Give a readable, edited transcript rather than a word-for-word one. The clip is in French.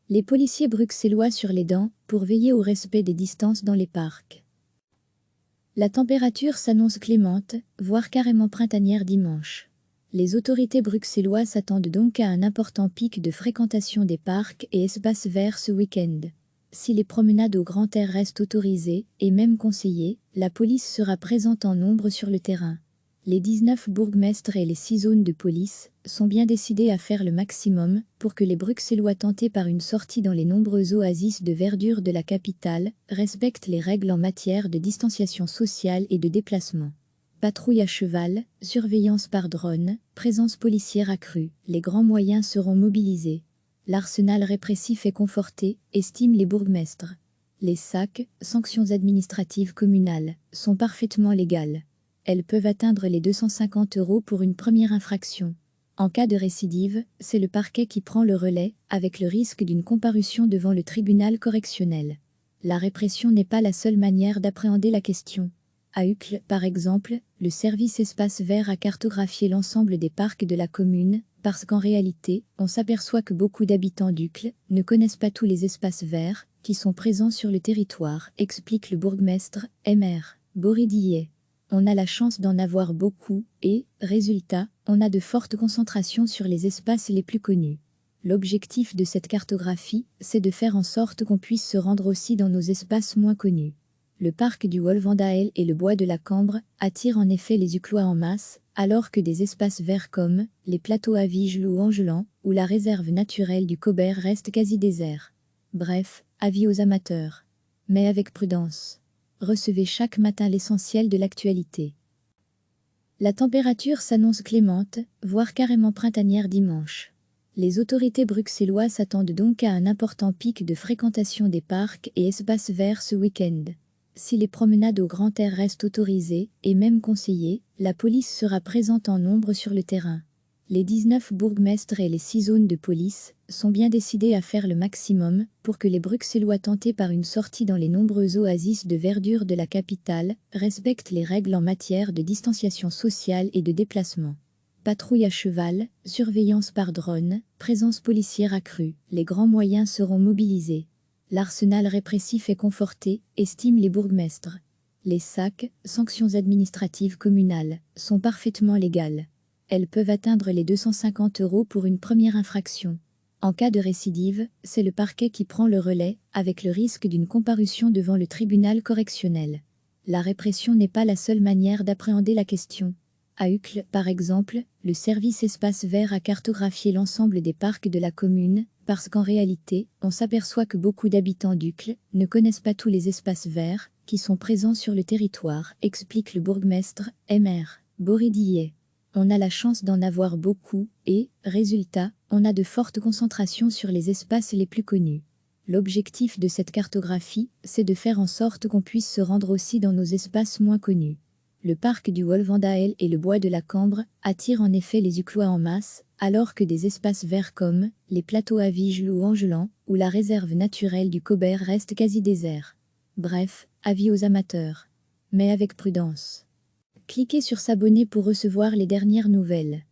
Les policiers bruxellois sur les dents pour veiller au respect des distances dans les parcs. La température s'annonce clémente, voire carrément printanière dimanche. Les autorités bruxelloises s'attendent donc à un important pic de fréquentation des parcs et espaces verts ce week-end. Si les promenades au grand air restent autorisées et même conseillées, la police sera présente en nombre sur le terrain. Les 19 bourgmestres et les 6 zones de police sont bien décidés à faire le maximum pour que les Bruxellois tentés par une sortie dans les nombreuses oasis de verdure de la capitale respectent les règles en matière de distanciation sociale et de déplacement. Patrouille à cheval, surveillance par drone, présence policière accrue, les grands moyens seront mobilisés. L'arsenal répressif est conforté, estiment les bourgmestres. Les SAC, sanctions administratives communales, sont parfaitement légales. Elles peuvent atteindre les 250 € pour une première infraction. En cas de récidive, c'est le parquet qui prend le relais, avec le risque d'une comparution devant le tribunal correctionnel. La répression n'est pas la seule manière d'appréhender la question. À Uccle, par exemple, le service Espace Vert a cartographié l'ensemble des parcs de la commune, parce qu'en réalité, on s'aperçoit que beaucoup d'habitants d'Uccle ne connaissent pas tous les espaces verts qui sont présents sur le territoire, explique le bourgmestre, Mr. Boridillet. On a la chance d'en avoir beaucoup et, résultat, on a de fortes concentrations sur les espaces les plus connus. L'objectif de cette cartographie, c'est de faire en sorte qu'on puisse se rendre aussi dans nos espaces moins connus. Le parc du Wolvendael et le bois de la Cambre attirent en effet les Uclois en masse, alors que des espaces verts comme les plateaux à Vigelou ou Angelan ou la réserve naturelle du Cobert restent quasi déserts. Bref, avis aux amateurs. Mais avec prudence. Recevez chaque matin l'essentiel de l'actualité. La température s'annonce clémente, voire carrément printanière dimanche. Les autorités bruxelloises s'attendent donc à un important pic de fréquentation des parcs et espaces verts ce week-end. Si les promenades au grand air restent autorisées et même conseillées, la police sera présente en nombre sur le terrain. Les 19 bourgmestres et les 6 zones de police sont bien décidés à faire le maximum pour que les Bruxellois tentés par une sortie dans les nombreuses oasis de verdure de la capitale respectent les règles en matière de distanciation sociale et de déplacement. Patrouille à cheval, surveillance par drone, présence policière accrue, les grands moyens seront mobilisés. L'arsenal répressif est conforté, estiment les bourgmestres. Les SAC, sanctions administratives communales, sont parfaitement légales. Elles peuvent atteindre les 250 € pour une première infraction. En cas de récidive, c'est le parquet qui prend le relais, avec le risque d'une comparution devant le tribunal correctionnel. La répression n'est pas la seule manière d'appréhender la question. À Uccle, par exemple, le service Espace Vert a cartographié l'ensemble des parcs de la commune, parce qu'en réalité, on s'aperçoit que beaucoup d'habitants d'Uccle ne connaissent pas tous les espaces verts qui sont présents sur le territoire, explique le bourgmestre, Mr. Boridillet. On a la chance d'en avoir beaucoup et, résultat, on a de fortes concentrations sur les espaces les plus connus. L'objectif de cette cartographie, c'est de faire en sorte qu'on puisse se rendre aussi dans nos espaces moins connus. Le parc du Wolvendael et le bois de la Cambre attirent en effet les Uclois en masse, alors que des espaces verts comme les plateaux à Vigelou ou Angelan ou la réserve naturelle du Cobert restent quasi déserts. Bref, avis aux amateurs. Mais avec prudence. Cliquez sur s'abonner pour recevoir les dernières nouvelles.